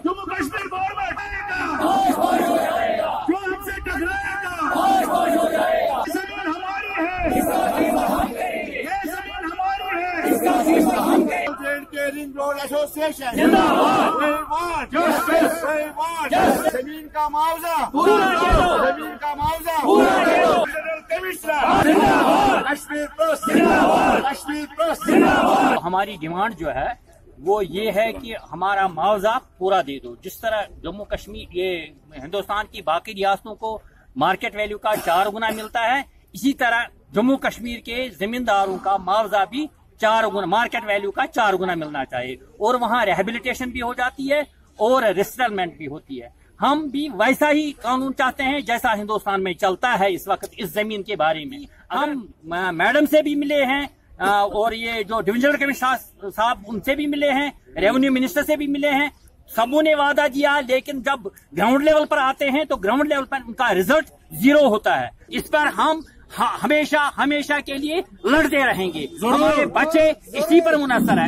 Jammu Kashmir government जो हमसे टकराएगा जमीन हमारी है, ये जमीन हमारी है। रिंग रोड एसोसिएशन जमीन का मुआवजा जमीन का मुआवजा हमारी डिमांड जो है वो ये है कि हमारा मुआवजा पूरा दे दो। जिस तरह जम्मू कश्मीर ये हिंदुस्तान की बाकी रियासतों को मार्केट वैल्यू का 4 गुना मिलता है, इसी तरह जम्मू कश्मीर के जमींदारों का मुआवजा भी 4 गुना मार्केट वैल्यू का 4 गुना मिलना चाहिए, और वहाँ रिहेबिलिटेशन भी हो जाती है और रिसेटलमेंट भी होती है। हम भी वैसा ही कानून चाहते हैं जैसा हिंदुस्तान में चलता है इस वक्त इस जमीन के बारे में। हम मैडम से भी मिले हैं और ये जो डिविजनल कमिश्नर साहब उनसे भी मिले हैं, रेवेन्यू मिनिस्टर से भी मिले हैं। सबों ने वादा किया, लेकिन जब ग्राउंड लेवल पर आते हैं तो ग्राउंड लेवल पर उनका रिजल्ट 0 होता है। इस पर हम हमेशा के लिए लड़ते रहेंगे। हमारे बच्चे इसी पर मुनहसर है।